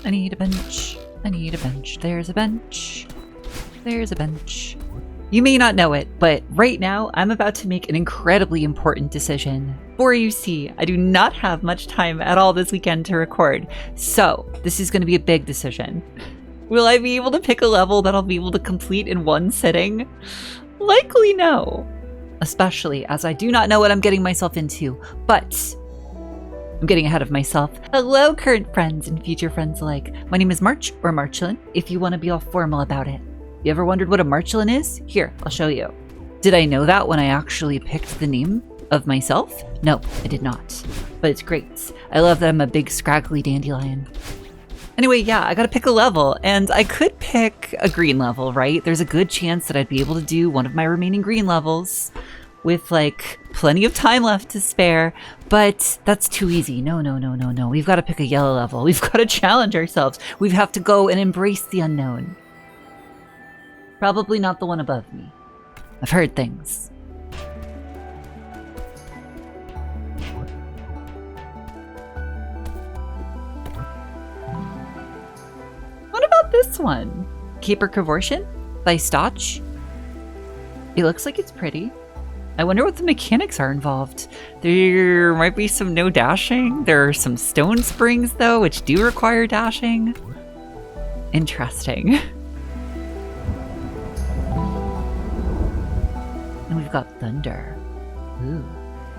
I need a bench. I need a bench. There's a bench. There's a bench. You may not know it, but right now I'm about to make an incredibly important decision. For you see, I do not have much time at all this weekend to record, so this is going to be a big decision. Will I be able to pick a level that I'll be able to complete in one sitting? Likely no. Especially as I do not know what I'm getting myself into, but I'm getting ahead of myself. Hello, current friends and future friends alike. My name is March, or Marchalan, if you want to be all formal about it. You ever wondered what a Marchalan is? Here, I'll show you. Did I know that when I actually picked the name of myself? No, I did not. But it's great. I love that I'm a big scraggly dandelion. Anyway, yeah, I gotta pick a level, and I could pick a green level, right? There's a good chance that I'd be able to do one of my remaining green levels with, like, plenty of time left to spare, but that's too easy. No. We've got to pick a yellow level. We've got to challenge ourselves. We have to go and embrace the unknown. Probably not the one above me. I've heard things. What about this one? Cavortion by Stotch. It looks like it's pretty. I wonder what the mechanics are involved. There might be some no dashing. There are some stone springs, though, which do require dashing. Interesting. And we've got thunder. Ooh.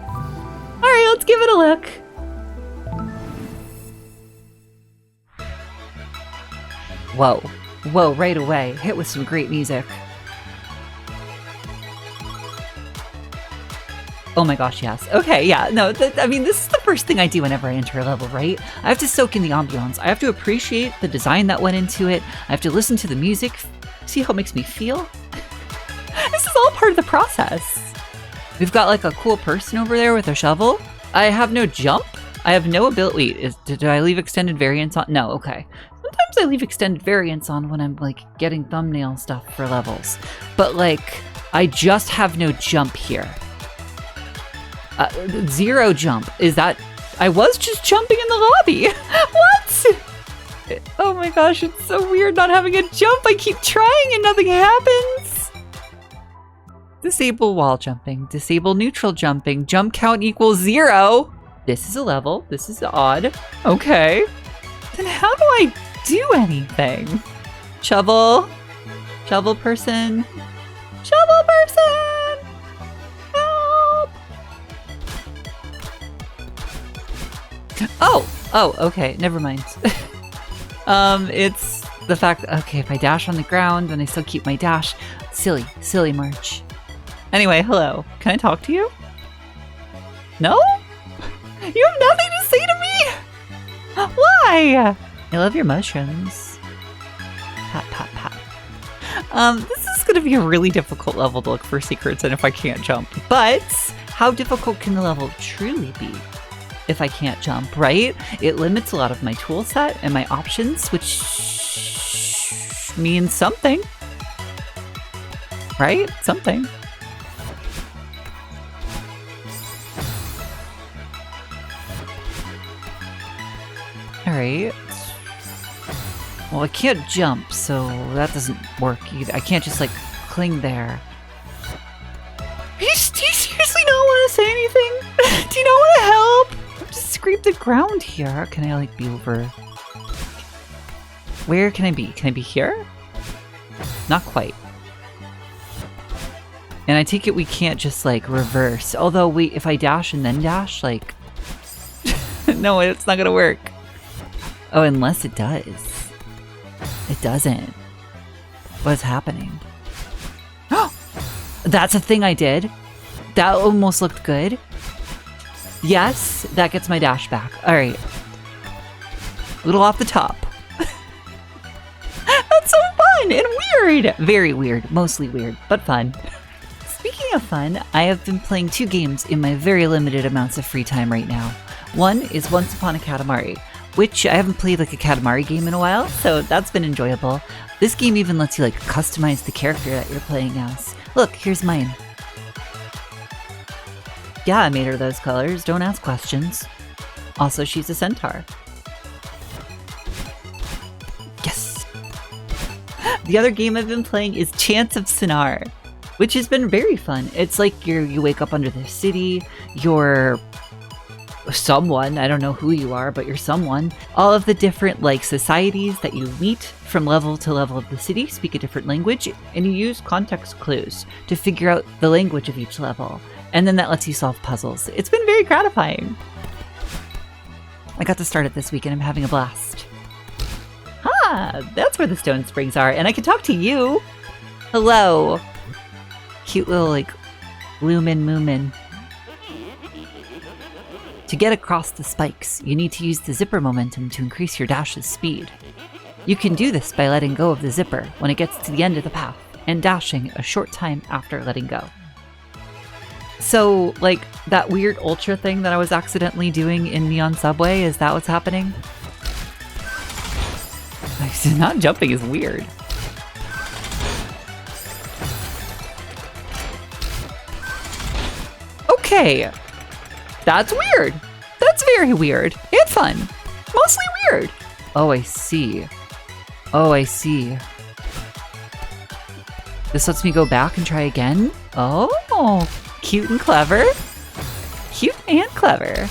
Alright, let's give it a look. Whoa. Whoa, right away. Hit with some great music. Oh my gosh, yes. Okay, yeah, no, I mean, this is the first thing I do whenever I enter a level, right? I have to soak in the ambiance. I have to appreciate the design that went into it. I have to listen to the music, see how it makes me feel. This is all part of the process. We've got like a cool person over there with a shovel. I have no jump. I have no ability. Wait, did I leave extended variants on? No, okay. Sometimes I leave extended variants on when I'm like getting thumbnail stuff for levels. But like, I just have no jump here. Zero jump. Is that... I was just jumping in the lobby. What? Oh my gosh, it's so weird not having a jump. I keep trying and nothing happens. Disable wall jumping. Disable neutral jumping. Jump count equals 0. This is a level. This is odd. Okay. Then how do I do anything? Shovel. Shovel person. Shovel person! Help! Oh, okay, never mind. It's the fact, okay, if I dash on the ground and I still keep my dash, silly March. Anyway, hello, can I talk to you? No? You have nothing to say to me? Why? I love your mushrooms. Pat, pat, pat. This is gonna be a really difficult level to look for secrets and if I can't jump, but how difficult can the level truly be? If I can't jump, right? It limits a lot of my tool set and my options, which means something. Right? Something. Alright. Well, I can't jump, so that doesn't work either. I can't just, like, cling there. Do you seriously not want to say anything? Do you not want to help? Just scrape the ground here. Can I like be over? Where can I be? Can I be here? Not quite. And I take it we can't just like reverse. Although wait, if I dash and then dash, like... No, it's not gonna work. Oh, unless it does. It doesn't. What's happening? That's a thing I did. That almost looked good. Yes, that gets my dash back. All right. A little off the top. That's so fun and weird. Very weird. Mostly weird, but fun. Speaking of fun, I have been playing 2 games in my very limited amounts of free time right now. One is Once Upon a Katamari, which I haven't played like a Katamari game in a while, so that's been enjoyable. This game even lets you like customize the character that you're playing as. Look, here's mine. Yeah, I made her those colors. Don't ask questions. Also, she's a centaur. The other game I've been playing is Chants of Sinar, which has been very fun. It's like you wake up under the city, you're someone, I don't know who you are, but you're someone. All of the different like societies that you meet from level to level of the city speak a different language, and you use context clues to figure out the language of each level. And then that lets you solve puzzles. It's been very gratifying. I got to start it this week and I'm having a blast. Ah, that's where the stone springs are, and I can talk to you. Hello. Cute little like Lumen Moomin. To get across the spikes, you need to use the zipper momentum to increase your dash's speed. You can do this by letting go of the zipper when it gets to the end of the path and dashing a short time after letting go. So, like, that weird ultra thing that I was accidentally doing in Neon Subway, is that what's happening? Not jumping is weird. Okay. That's weird. That's very weird. And fun. Mostly weird. Oh, I see. Oh, I see. This lets me go back and try again? Oh, cute and clever. Cute and clever.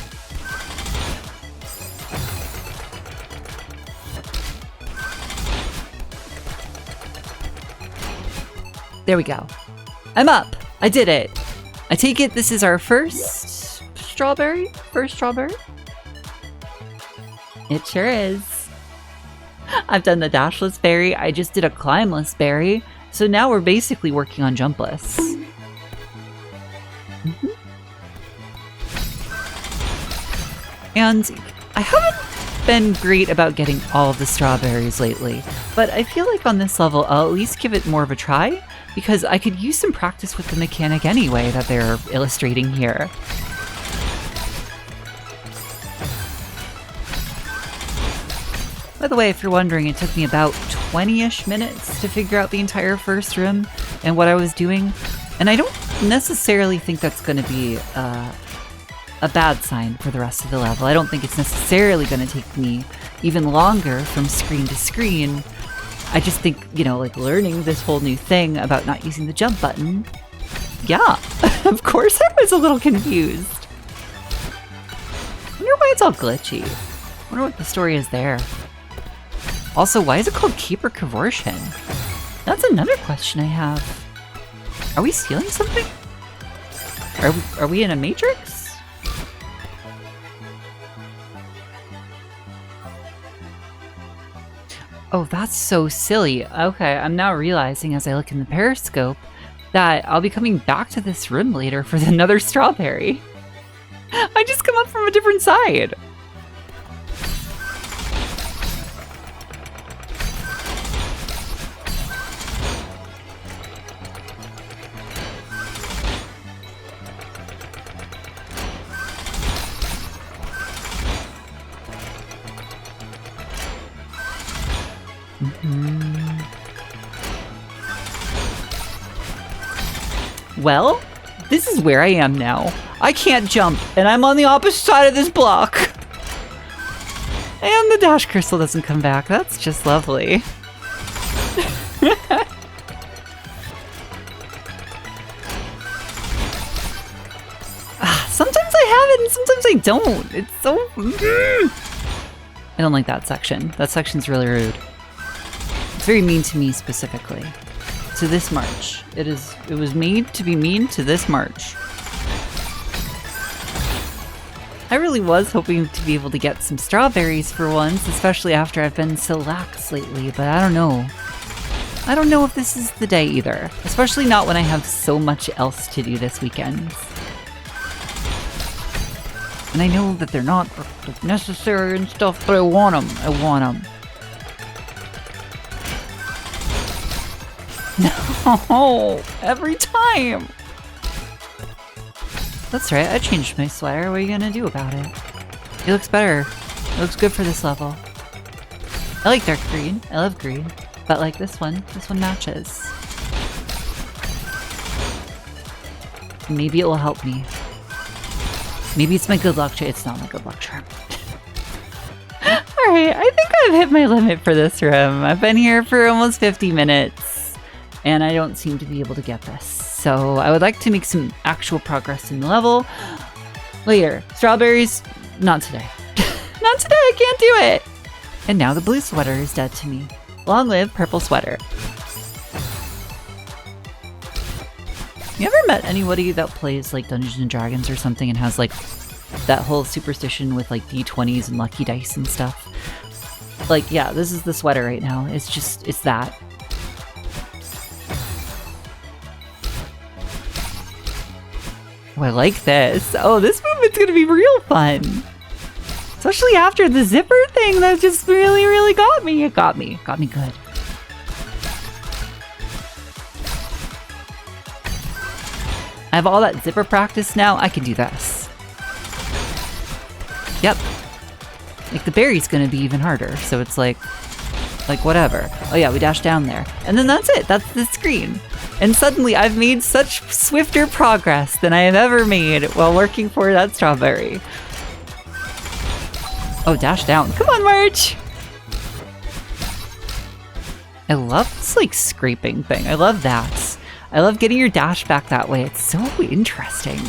There we go. I'm up. I did it. I take it this is our first strawberry? First strawberry? It sure is. I've done the dashless berry. I just did a climbless berry. So now we're basically working on jumpless. And I haven't been great about getting all of the strawberries lately, but I feel like on this level I'll at least give it more of a try, because I could use some practice with the mechanic anyway that they're illustrating here. By the way, if you're wondering, it took me about 20-ish minutes to figure out the entire first room and what I was doing, and I don't necessarily think that's going to be a bad sign for the rest of the level. I don't think it's necessarily going to take me even longer from screen to screen. I just think, you know, like learning this whole new thing about not using the jump button. Yeah, of course I was a little confused. I wonder why it's all glitchy. I wonder what the story is there. Also, why is it called Keeper Cavortion? That's another question I have. Are we stealing something? Are we in a matrix? Oh, that's so silly. Okay, I'm now realizing as I look in the periscope that I'll be coming back to this room later for another strawberry. I just come up from a different side. Well, this is where I am now. I can't jump, and I'm on the opposite side of this block. And the dash crystal doesn't come back. That's just lovely. Sometimes I have it, and sometimes I don't. It's so... I don't like that section. That section's really rude. It's very mean to me specifically. To this march. It was made to be mean to this march. I really was hoping to be able to get some strawberries for once, especially after I've been so lax lately, but I don't know. I don't know if this is the day either, especially not when I have so much else to do this weekend. And I know that they're not necessary and stuff, but I want them. I want them. No, every time. That's right, I changed my sweater. What are you gonna do about it? It looks better. It looks good for this level. I like dark green. I love green. But like this one matches. Maybe it will help me. Maybe it's my good luck charm. It's not my good luck charm. I Alright, I think I've hit my limit for this room. I've been here for almost 50 minutes, and I don't seem to be able to get this. So I would like to make some actual progress in the level later. Strawberries, not today. Not today, I can't do it! And now the blue sweater is dead to me. Long live purple sweater. You ever met anybody that plays like Dungeons and Dragons or something and has like that whole superstition with like D20s and lucky dice and stuff? Like, yeah, this is the sweater right now. It's that. Oh, I like this. Oh, this movement's gonna be real fun. Especially after the zipper thing that just really, really got me. It got me good. I have all that zipper practice now. I can do this. Yep. Like the berry's gonna be even harder. So it's like whatever. Oh yeah, we dash down there. And then that's it. That's the screen. And suddenly I've made such swifter progress than I have ever made while working for that strawberry. Oh, dash down. Come on, March! I love this like scraping thing. I love that. I love getting your dash back that way. It's so interesting.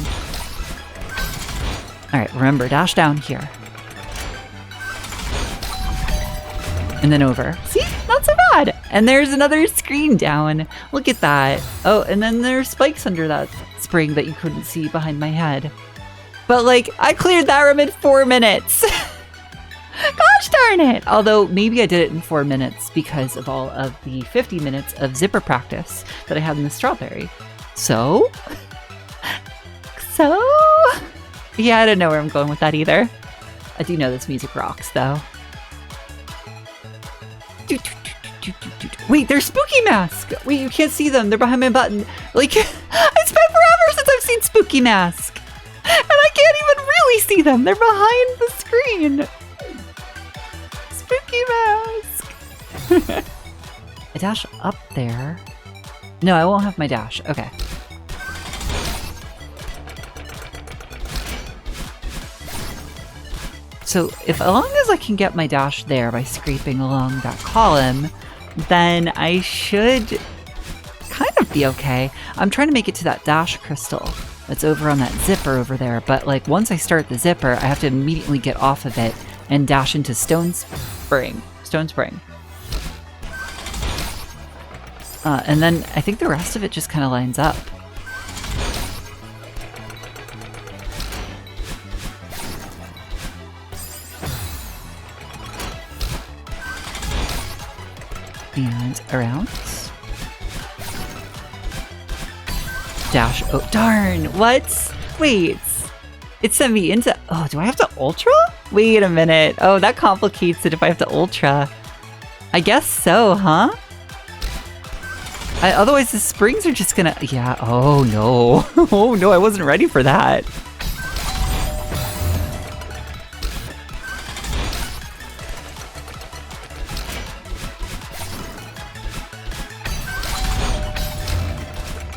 All right, remember, dash down here. And then over. See? Not so bad. And there's another screen down. Look at that. Oh, and then there's spikes under that spring that you couldn't see behind my head. But like, I cleared that room in 4 minutes. Gosh darn it! Although maybe I did it in 4 minutes because of all of the 50 minutes of zipper practice that I had in the strawberry. So? Yeah, I don't know where I'm going with that either. I do know this music rocks though. Wait, there's spooky mask! Wait, you can't see them. They're behind my button. Like, I spent forever since I've seen spooky mask! And I can't even really see them. They're behind the screen. Spooky mask! I dash up there. No, I won't have my dash. Okay. So as long as I can get my dash there by scraping along that column, then I should kind of be okay. I'm trying to make it to that dash crystal that's over on that zipper over there, but like once I start the zipper, I have to immediately get off of it and dash into Stone Spring. And then I think the rest of it just kind of lines up. And around. Dash. Oh, darn. What? Wait. It sent me into... Oh, do I have to ultra? Wait a minute. Oh, that complicates it if I have to ultra. I guess so, huh? Otherwise, the springs are just gonna... Yeah. Oh, no. Oh, no. I wasn't ready for that.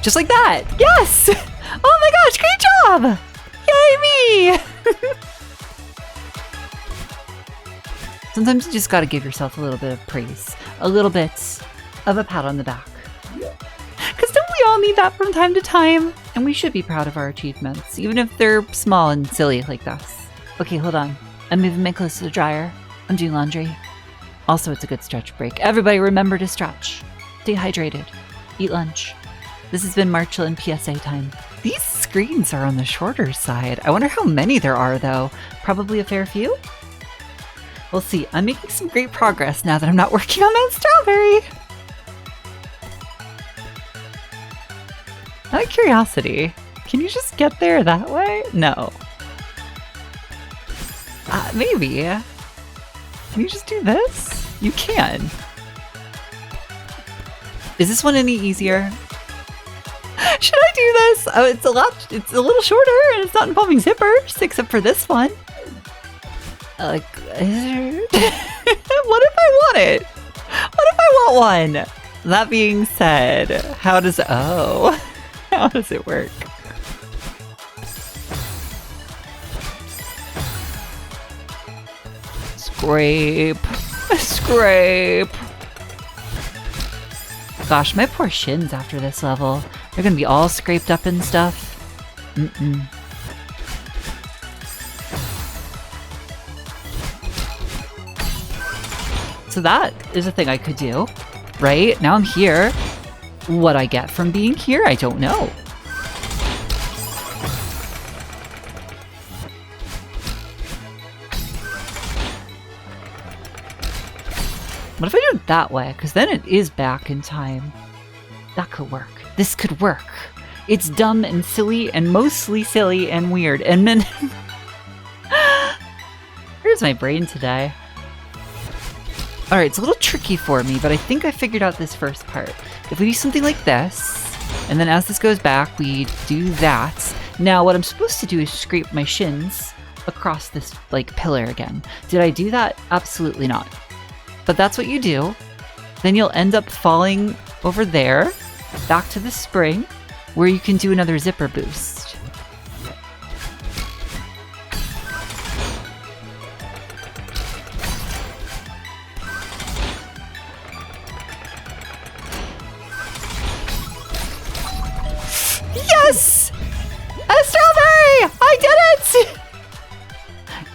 Just like that. Yes! Oh my gosh, great job! Yay me! Sometimes you just gotta give yourself a little bit of praise. A little bit of a pat on the back. Because don't we all need that from time to time? And we should be proud of our achievements, even if they're small and silly like this. Okay, hold on. I'm moving my clothes to the dryer. I'm doing laundry. Also, it's a good stretch break. Everybody remember to stretch. Stay hydrated. Eat lunch. This has been Marchalan PSA time. These screens are on the shorter side. I wonder how many there are, though. Probably a fair few? We'll see. I'm making some great progress now that I'm not working on that strawberry. Out of curiosity, can you just get there that way? No. Maybe. Can you just do this? You can. Is this one any easier? Should I do this? Oh, it's a little shorter and it's not involving zippers, except for this one. What if I want it? What if I want one? That being said, how does it work? Scrape. Scrape. Gosh, my poor shins after this level. They're gonna be all scraped up and stuff. So that is a thing I could do, right? Now I'm here. What I get from being here, I don't know. What if I do it that way? Because then it is back in time. That could work. This could work. It's dumb and silly and mostly silly and weird. And then... Here's my brain today. Alright, it's a little tricky for me, but I think I figured out this first part. If we do something like this, and then as this goes back, we do that. Now, what I'm supposed to do is scrape my shins across this, like, pillar again. Did I do that? Absolutely not. But that's what you do. Then you'll end up falling over there, back to the spring, where you can do another zipper boost. Yes! A strawberry! I did it!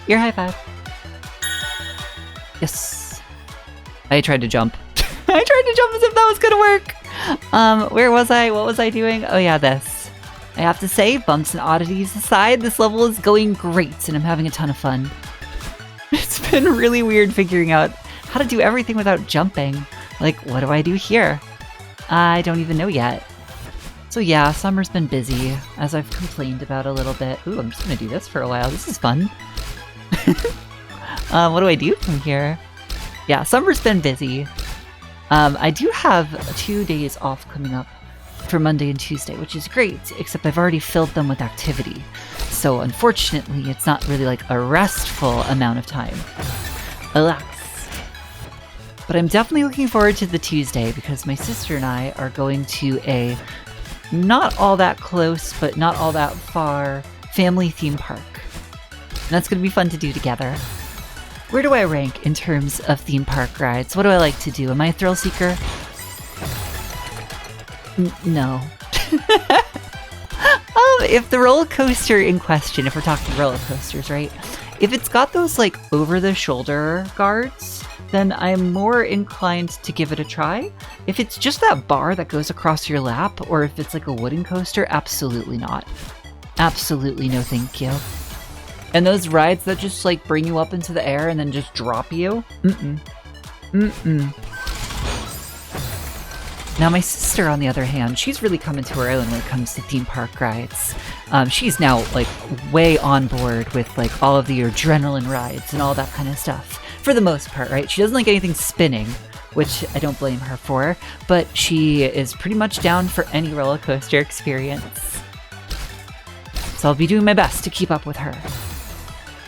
Your high five. Yes. I tried to jump. I tried to jump as if that was gonna work. Where was I? What was I doing? Oh yeah, this. I have to say, bumps and oddities aside, this level is going great and I'm having a ton of fun. It's been really weird figuring out how to do everything without jumping. Like, what do I do here? I don't even know yet. So yeah, summer's been busy, as I've complained about a little bit. Ooh, I'm just gonna do this for a while. This is fun. What do I do from here? Yeah, summer's been busy. I do have 2 days off coming up for Monday and Tuesday, which is great, except I've already filled them with activity. So unfortunately, it's not really like a restful amount of time. Alas. But I'm definitely looking forward to the Tuesday because my sister and I are going to a not all that close, but not all that far family theme park. And that's going to be fun to do together. Where do I rank in terms of theme park rides? What do I like to do? Am I a thrill seeker? No. If the roller coaster in question, if we're talking roller coasters, right? If it's got those like over the shoulder guards, then I'm more inclined to give it a try. If it's just that bar that goes across your lap, or if it's like a wooden coaster, absolutely not. Absolutely no thank you. And those rides that just like bring you up into the air and then just drop you? Now my sister, on the other hand, she's really coming to her own when it comes to theme park rides. She's now like way on board with like all of the adrenaline rides and all that kind of stuff. For the most part, right? She doesn't like anything spinning, which I don't blame her for, but she is pretty much down for any roller coaster experience. So I'll be doing my best to keep up with her.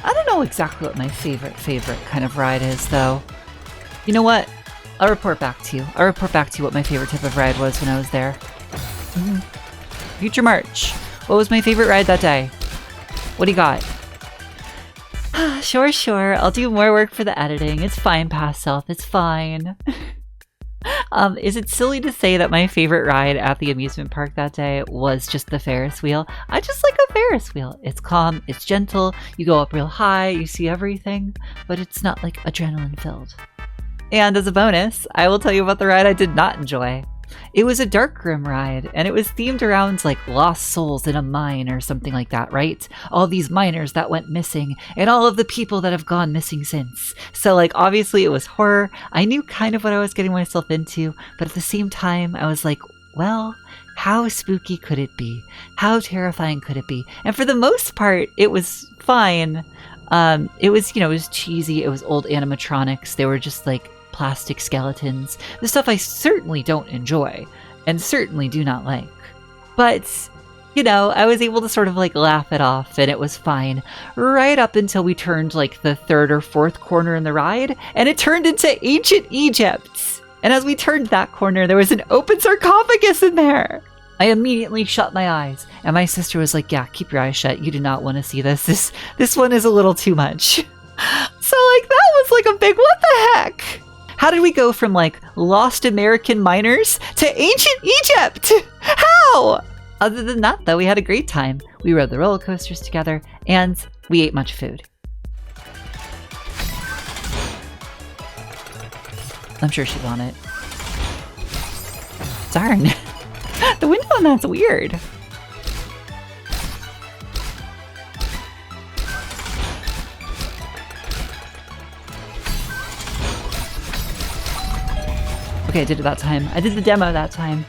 I don't know exactly what my favorite kind of ride is, though. You know what? I'll report back to you. I'll report back to you what my favorite type of ride was when I was there. Future March. What was my favorite ride that day? What do you got? Sure. I'll do more work for the editing. It's fine, past self. It's fine. Is it silly to say that my favorite ride at the amusement park that day was just the Ferris wheel? I just like a Ferris wheel. It's calm, it's gentle, you go up real high, you see everything, but it's not like adrenaline filled. And as a bonus, I will tell you about the ride I did not enjoy. It was a dark room ride, and it was themed around like lost souls in a mine or something like that, right? All these miners that went missing, and all of the people that have gone missing since. So like obviously it was horror. I knew kind of what I was getting myself into, but at the same time I was like, well, how spooky could it be? How terrifying could it be? And for the most part, it was fine. It was, you know, it was cheesy. It was old animatronics. They were just like plastic skeletons, the stuff I certainly don't enjoy and certainly do not like. But, you know, I was able to sort of like laugh it off and it was fine right up until we turned like the third or fourth corner in the ride and it turned into ancient Egypt. And as we turned that corner, there was an open sarcophagus in there. I immediately shut my eyes and my sister was like, yeah, keep your eyes shut. You do not want to see this. This one is a little too much. So, like, that was like a big what the heck? How did we go from, like, lost American miners to ancient Egypt? How? Other than that, though, we had a great time. We rode the roller coasters together, and we ate much food. I'm sure she's on it. Darn. The window on that's weird. Okay, I did it that time. I did the demo that time.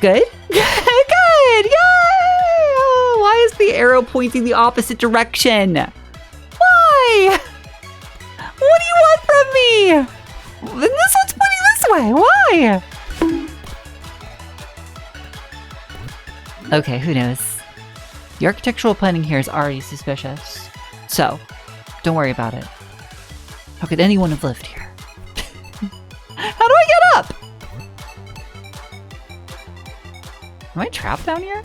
Good? Good! Yay! Oh, why is the arrow pointing the opposite direction? Why? What do you want from me? Then this one's pointing this way. Why? Okay, who knows? The architectural planning here is already suspicious. So, don't worry about it. How could anyone have lived here? How do I get up? Am I trapped down here?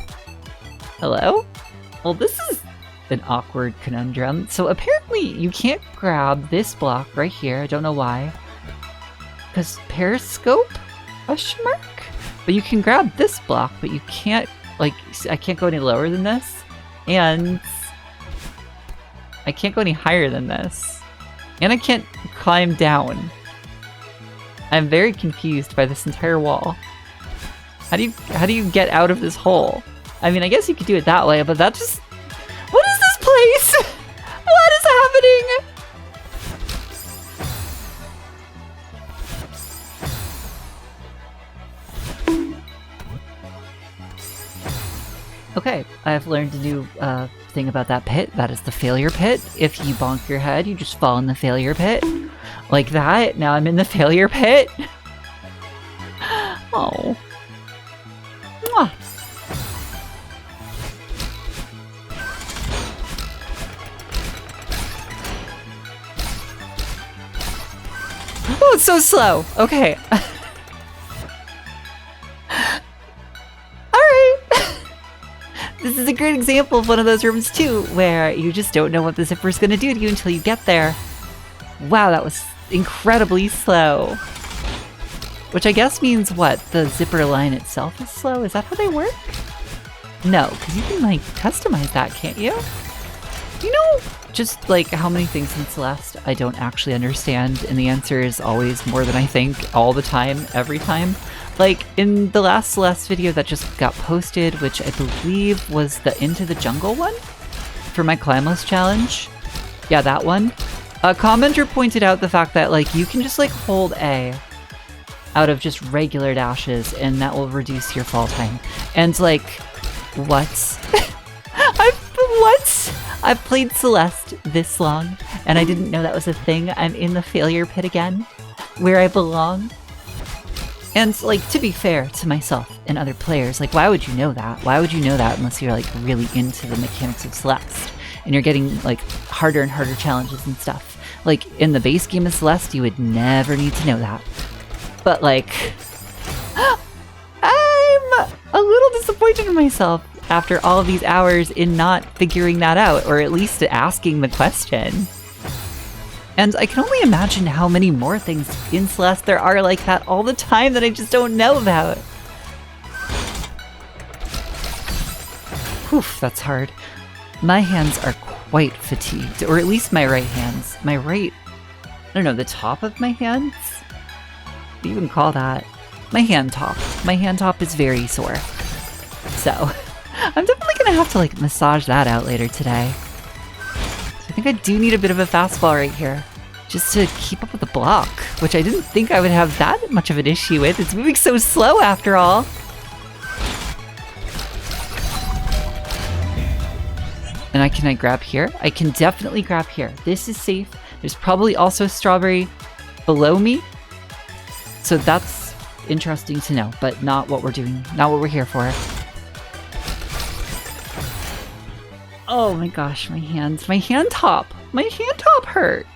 Hello? Well, this is an awkward conundrum. So apparently you can't grab this block right here. I don't know why. Because Periscope? Question mark? But you can grab this block, but you can't, like, I can't go any lower than this. And I can't go any higher than this. And I can't climb down. I'm very confused by this entire wall. How do you get out of this hole? I mean, I guess you could do it that way, but that just... What is this place? What is happening? Okay, I've learned a new thing about that pit. That is the failure pit. If you bonk your head, you just fall in the failure pit. Like that. Now I'm in the failure pit. Oh. Mwah. Oh, it's so slow. Okay. Alright. This is a great example of one of those rooms too, where you just don't know what the zipper's gonna do to you until you get there. Wow, that was incredibly slow. Which I guess means what? The zipper line itself is slow? Is that how they work? No, because you can like customize that, can't you? You know, just like how many things in Celeste I don't actually understand, and the answer is always more than I think, all the time, every time. Like in the last Celeste video that just got posted, which I believe was the Into the Jungle one for my Climbos challenge. Yeah, that one. A commenter pointed out the fact that like you can just like hold A out of just regular dashes and that will reduce your fall time. And like, what? I've played Celeste this long and I didn't know that was a thing. I'm in the failure pit again, where I belong. And like, to be fair to myself and other players, like why would you know that? Why would you know that unless you're like really into the mechanics of Celeste and you're getting like harder and harder challenges and stuff. Like in the base game of Celeste, you would never need to know that. But like, I'm a little disappointed in myself after all of these hours in not figuring that out, or at least asking the question. And I can only imagine how many more things in Celeste there are like that all the time that I just don't know about. Whew, that's hard. My hands are quite fatigued, or at least my right hands. My right, I don't know, the top of my hands? What do you even call that? My hand top. My hand top is very sore. So, I'm definitely gonna have to like massage that out later today. So I think I do need a bit of a fastball right here, just to keep up with the block, which I didn't think I would have that much of an issue with. It's moving so slow after all. And can I grab here? I can definitely grab here. This is safe. There's probably also strawberry below me. So that's interesting to know, but not what we're doing, not what we're here for. Oh my gosh, my hands, my hand top hurt.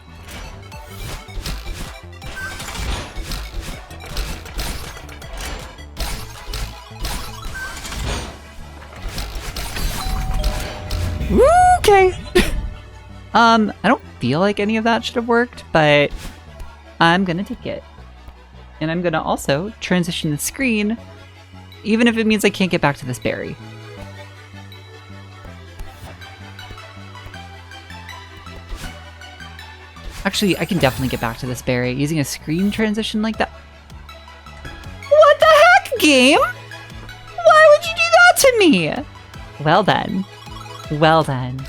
Okay. I don't feel like any of that should have worked, but I'm gonna take it. And I'm gonna also transition the screen, even if it means I can't get back to this berry. Actually, I can definitely get back to this berry using a screen transition like that. What the heck, game? Why would you do that to me? Well then. Well then.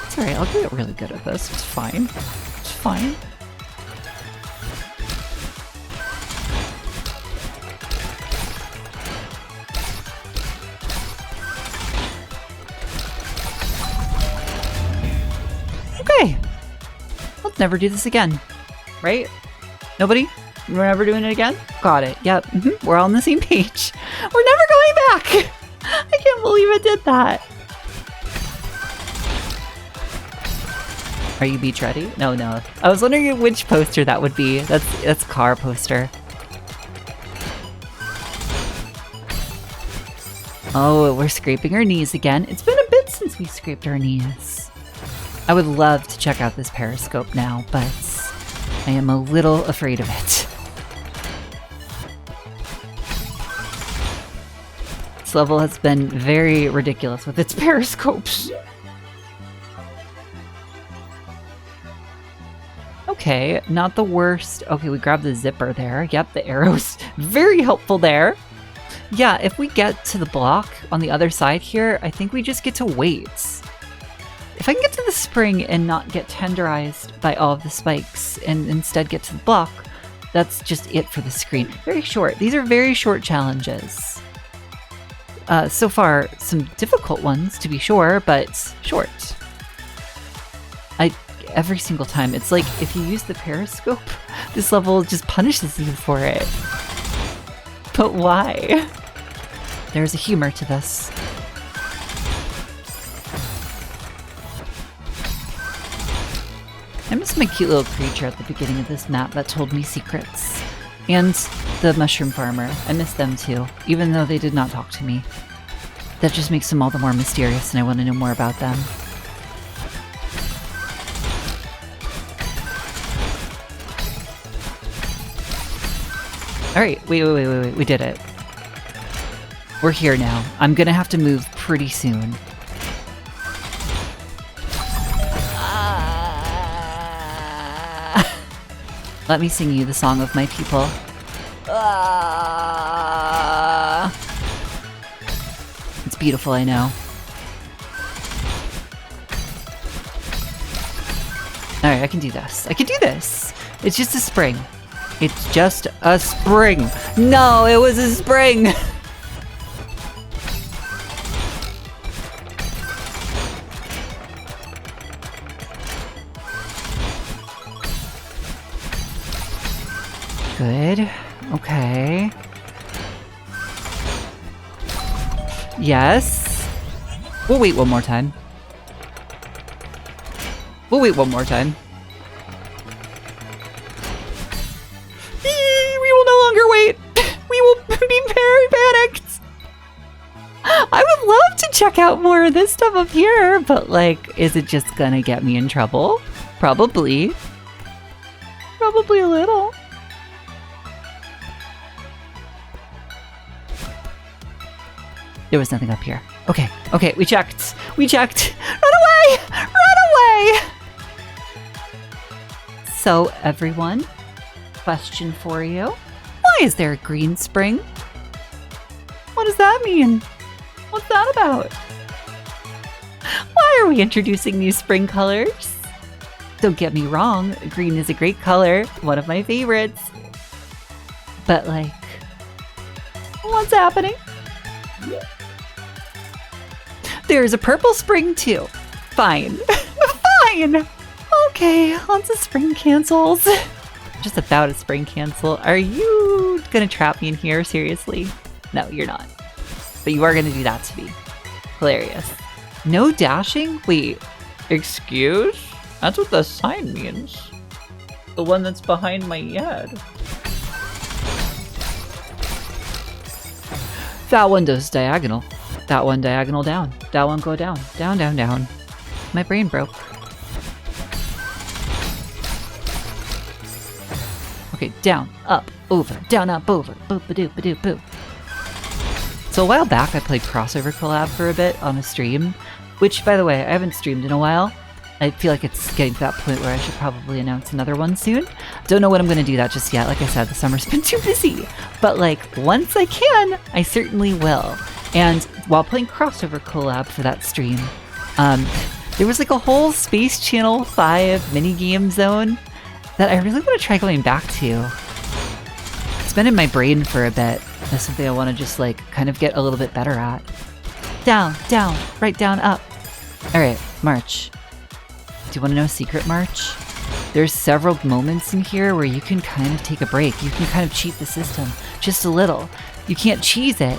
It's alright, I'll get really good at this. It's fine. It's fine. Okay. Let's never do this again. Right? Nobody? We're never doing it again? Got it. Yep. We're all on the same page. We're never going back! I can't believe I did that. Are you beach ready? No. I was wondering which poster that would be. That's car poster. Oh, we're scraping our knees again. It's been a bit since we scraped our knees. I would love to check out this periscope now, but I am a little afraid of it. This level has been very ridiculous with its periscopes. Okay, not the worst. Okay, we grabbed the zipper there. Yep, the arrow's very helpful there. Yeah, if we get to the block on the other side here, I think we just get to wait. If I can get to the spring and not get tenderized by all of the spikes and instead get to the block, that's just it for the screen. Very short. These are very short challenges. So far, some difficult ones to be sure, but short. Every single time, it's like if you use the periscope, this level just punishes you for it. But why? There's a humor to this. I miss my cute little creature at the beginning of this map that told me secrets. And the mushroom farmer. I miss them too, even though they did not talk to me. That just makes them all the more mysterious and I want to know more about them. Alright, wait, we did it. We're here now. I'm gonna have to move pretty soon. Let me sing you the song of my people. It's beautiful, I know. Alright, I can do this. I can do this! It's just a spring. It's just a spring! No, it was a spring! Good. Okay. Yes. We'll wait one more time. We'll wait one more time. We will no longer wait. We will be very panicked. I would love to check out more of this stuff up here, but like, is it just gonna get me in trouble? Probably. Probably a little. There was nothing up here. Okay, we checked. We checked. Run away! Run away! So, everyone, question for you. Why is there a green spring? What does that mean? What's that about? Why are we introducing new spring colors? Don't get me wrong, green is a great color, one of my favorites. But like, what's happening? There's a purple spring too. Fine. Fine! Okay, lots of spring cancels. Just about a spring cancel. Are you gonna trap me in here, seriously? No, you're not. But you are gonna do that to me. Hilarious. No dashing? Wait, excuse? That's what the sign means. The one that's behind my head. That one does diagonal. That one diagonal down. That one go down. Down, down, down. My brain broke. Okay, down, up, over, down, up, over, boop, ba-doop, ba-doop, boop. So a while back, I played Crossover Collab for a bit on a stream, which, by the way, I haven't streamed in a while. I feel like it's getting to that point where I should probably announce another one soon. Don't know when I'm going to do that just yet. Like I said, the summer's been too busy. But like, once I can, I certainly will. And while playing Crossover Collab for that stream, there was like a whole Space Channel 5 minigame zone that I really want to try going back to. It's been in my brain for a bit. That's something I want to just like kind of get a little bit better at. Down, down, right, down, up. All right, March. Do you want to know a secret, March? There's several moments in here where you can kind of take a break. You can kind of cheat the system just a little. You can't cheese it,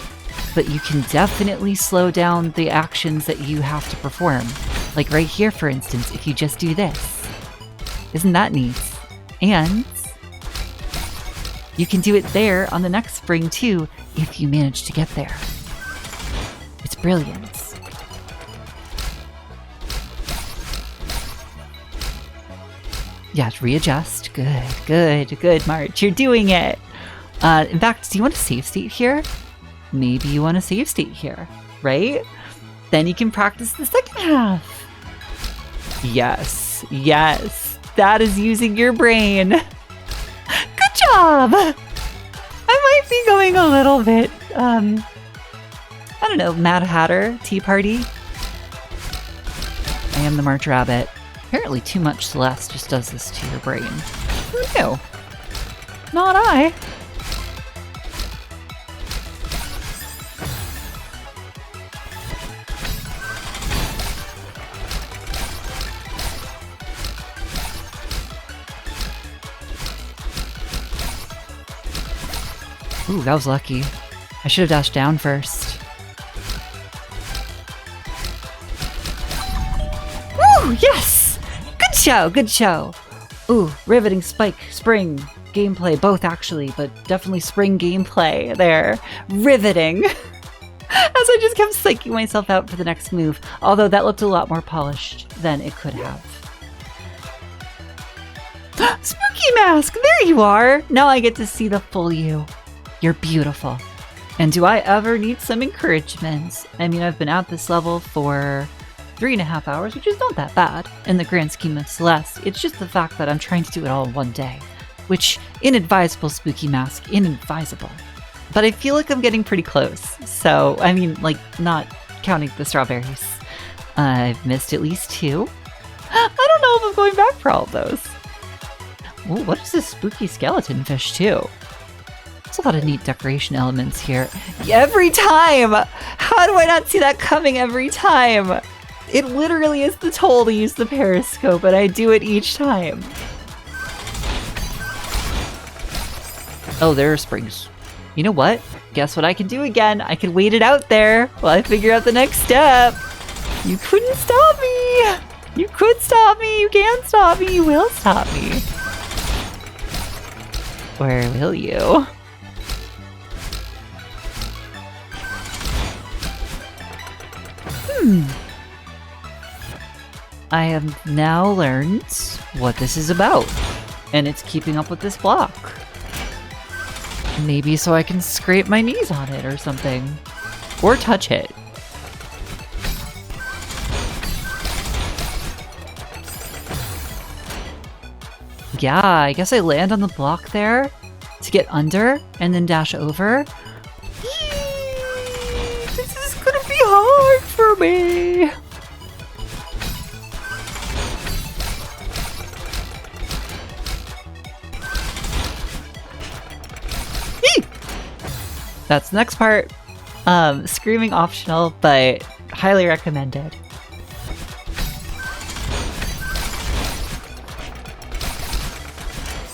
but you can definitely slow down the actions that you have to perform. Like right here, for instance, if you just do this. Isn't that neat? And you can do it there on the next spring too, if you manage to get there. It's brilliant. Yeah, readjust. Good, good, good, March. You're doing it. In fact, do you want a save state here? Maybe you want a save state here, right? Then you can practice the second half. Yes, yes. That is using your brain. Good job. I might be going a little bit, I don't know, Mad Hatter, Tea Party. I am the March Rabbit. Apparently too much Celeste just does this to your brain. Who knew? Not I. Ooh, that was lucky. I should have dashed down first. Woo! Yes! Good show, good show. Ooh, riveting spike, spring, gameplay, both actually, but definitely spring gameplay there. Riveting. As I just kept psyching myself out for the next move, although that looked a lot more polished than it could have. Spooky mask, there you are. Now I get to see the full you. You're beautiful. And do I ever need some encouragement? I mean, I've been at this level for 3.5 hours, which is not that bad in the grand scheme of Celeste. It's just the fact that I'm trying to do it all in one day, which inadvisable, Spooky Mask, inadvisable. But I feel like I'm getting pretty close. So, I mean, like, not counting the strawberries. I've missed at least 2. I don't know if I'm going back for all of those. Ooh, what is this spooky skeleton fish too? There's a lot of neat decoration elements here. Every time! How do I not see that coming every time? It literally is the toll to use the periscope, and I do it each time. Oh, there are springs. You know what? Guess what I can do again? I can wait it out there while I figure out the next step. You couldn't stop me! You could stop me! You can stop me! You will stop me! Or will you? I have now learned what this is about, and it's keeping up with this block. Maybe so I can scrape my knees on it or something. Or touch it. Yeah, I guess I land on the block there to get under and then dash over. This is gonna be hard for me. That's the next part. Screaming optional, but highly recommended.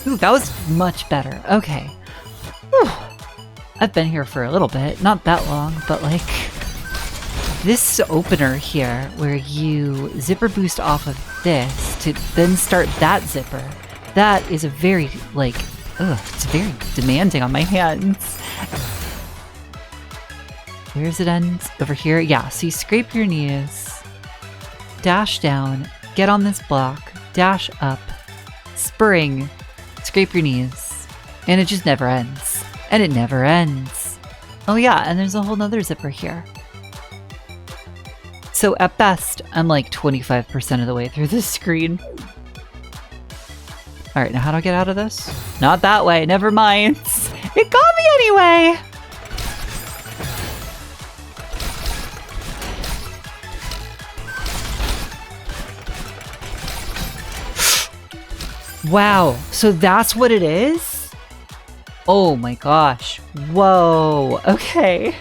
Ooh, that was much better. Okay. Whew. I've been here for a little bit, not that long, but like this opener here where you zipper boost off of this to then start that zipper. That is a very it's very demanding on my hands. Where's it end? Over here? Yeah, so you scrape your knees, dash down, get on this block, dash up, spring, scrape your knees, And it just never ends. And it never ends. Oh yeah, and there's a whole nother zipper here. So at best, I'm like 25% of the way through this screen. Alright, now how do I get out of this? Not that way, never mind. It got me anyway! Wow, so that's what it is? Oh my gosh. Whoa, okay.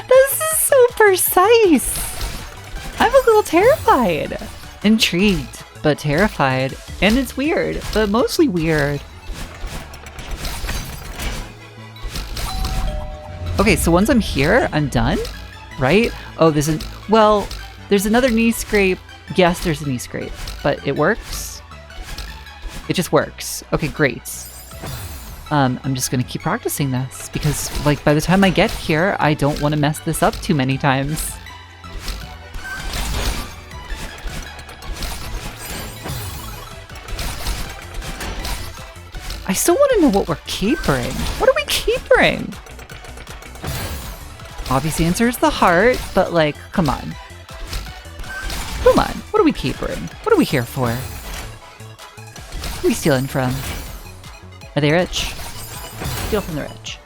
This is so precise. I'm a little terrified. Intrigued, but terrified. And it's weird, but mostly weird. Okay, so once I'm here, I'm done, right? Oh, there's another knee scrape. Yes, there's a knee scrape, but it works. It just works. Okay, great. I'm just gonna keep practicing this because, like, by the time I get here, I don't want to mess this up too many times. I still want to know what we're capering. What are we capering? Obvious answer is the heart, but like, come on. Come on, what are we capering? What are we here for? Who are we stealing from? Are they rich? Steal from the rich.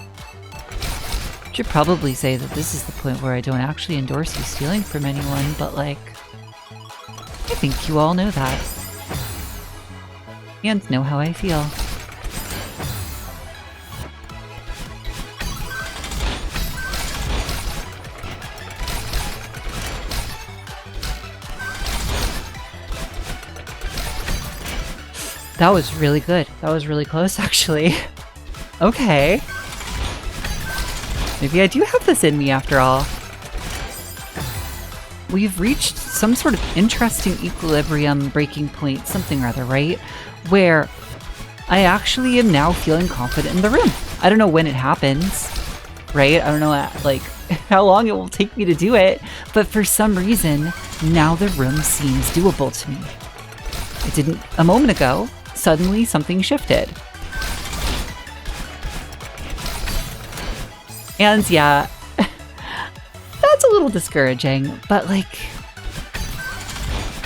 Should probably say that this is the point where I don't actually endorse you stealing from anyone, but like, I think you all know that. And know how I feel. That was really good. That was really close, actually. Okay. Maybe I do have this in me after all. We've reached some sort of interesting equilibrium breaking point, something or other, right? Where I actually am now feeling confident in the room. I don't know when it happens, right? I don't know, like, how long it will take me to do it, but for some reason, now the room seems doable to me. It didn't a moment ago. Suddenly something shifted. And yeah, that's a little discouraging, but like,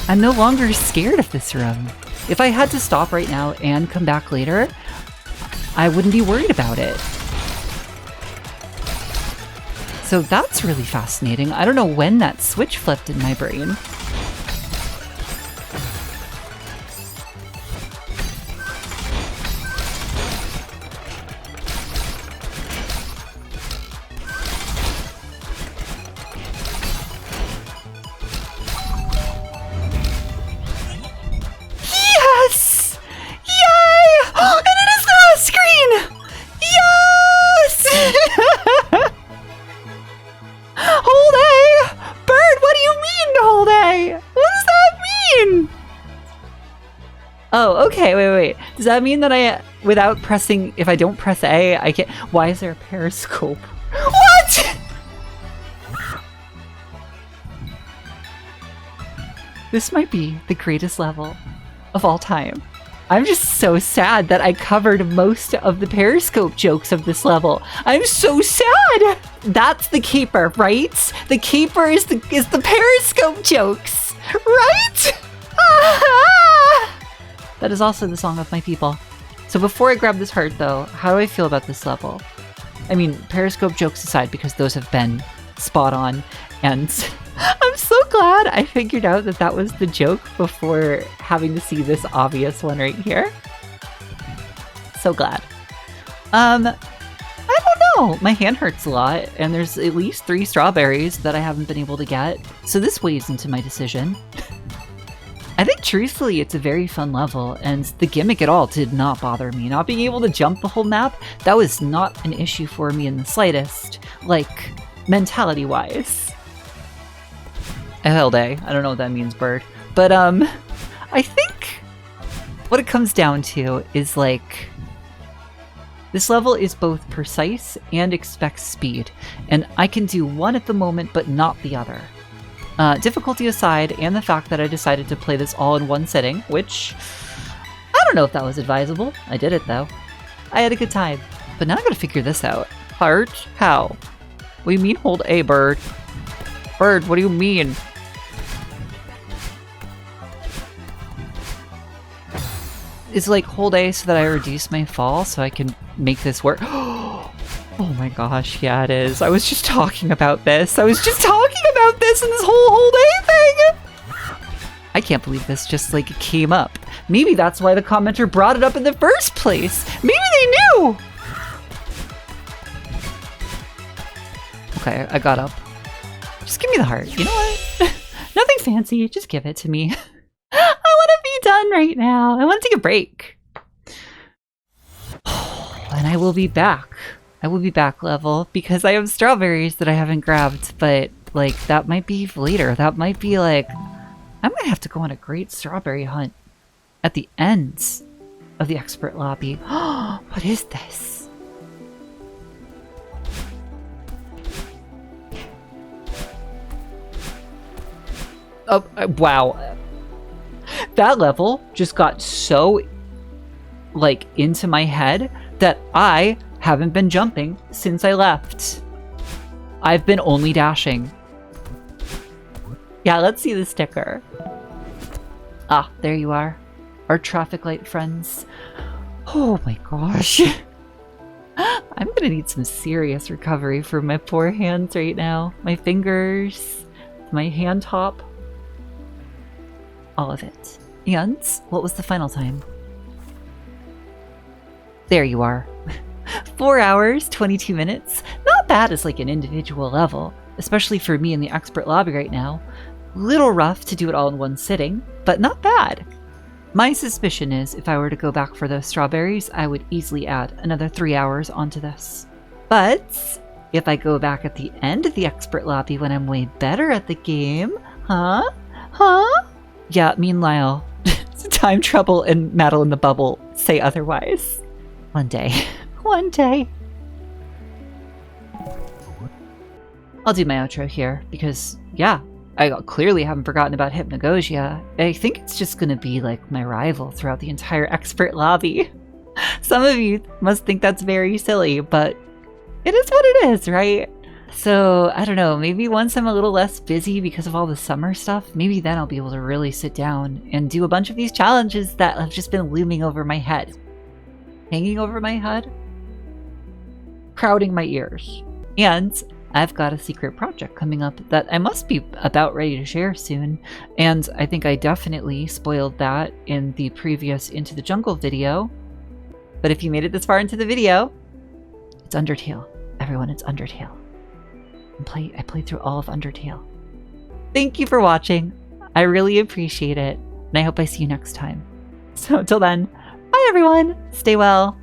I'm no longer scared of this room. If I had to stop right now and come back later, I wouldn't be worried about it. So that's really fascinating. I don't know when that switch flipped in my brain. Oh, okay, wait. Does that mean that without pressing, if I don't press A, I can't? Why is there a periscope? What? This might be the greatest level of all time. I'm just so sad that I covered most of the Periscope jokes of this level. I'm so sad! That's the caper, right? The caper is the Periscope jokes, right? That is also the song of my people. So before I grab this heart though, how do I feel about this level? I mean, Periscope jokes aside, because those have been spot on, and I'm so glad I figured out that that was the joke before having to see this obvious one right here. So glad. I don't know. My hand hurts a lot, and there's at least 3 strawberries that I haven't been able to get, so this weighs into my decision. I think truthfully it's a very fun level, and the gimmick at all did not bother me. Not being able to jump the whole map, that was not an issue for me in the slightest, like, mentality-wise. I held A. I don't know what that means, bird. But, I think what it comes down to is, like, this level is both precise and expects speed, and I can do one at the moment, but not the other. Difficulty aside, and the fact that I decided to play this all in one sitting, which I don't know if that was advisable. I did it though. I had a good time. But now I gotta figure this out. Heart? How? What do you mean hold A, bird? Bird, what do you mean? Is like hold A so that I reduce my fall so I can make this work? Oh my gosh, yeah it is. I was just talking about this. I was just talking about this in this whole hold A thing! I can't believe this just like came up. Maybe that's why the commenter brought it up in the first place. Maybe they knew! Okay, I got up. Just give me the heart. You know what? Nothing fancy, just give it to me. I want to be done right now. I want to take a break. And I will be back. I will be back level because I have strawberries that I haven't grabbed, but like that might be later. That might be like, I might have to go on a great strawberry hunt at the end of the expert lobby. What is this? Oh, wow. That level just got so like into my head that I haven't been jumping since I left. I've been only dashing. Yeah, let's see the sticker. Ah, there you are. Our traffic light friends. Oh my gosh. I'm gonna need some serious recovery for my poor hands right now. My fingers, my hand top. All of it. And what was the final time? There you are. 4 hours, 22 minutes. Not bad as like an individual level, especially for me in the expert lobby right now. Little rough to do it all in one sitting, but not bad. My suspicion is if I were to go back for those strawberries, I would easily add another 3 hours onto this. But if I go back at the end of the expert lobby when I'm way better at the game, huh? Yeah, meanwhile, time trouble and Madeline the Bubble say otherwise. One day. One day. I'll do my outro here because, yeah, I clearly haven't forgotten about Hypnagogia. I think it's just going to be like my rival throughout the entire expert lobby. Some of you must think that's very silly, but it is what it is, right? So, I don't know, maybe once I'm a little less busy because of all the summer stuff, maybe then I'll be able to really sit down and do a bunch of these challenges that have just been looming over my head. Hanging over my head? Crowding my ears. And I've got a secret project coming up that I must be about ready to share soon. And I think I definitely spoiled that in the previous Into the Jungle video. But if you made it this far into the video, it's Undertale. Everyone, it's Undertale. I played through all of Undertale. Thank you for watching. I really appreciate it. And I hope I see you next time. So until then, bye everyone. Stay well.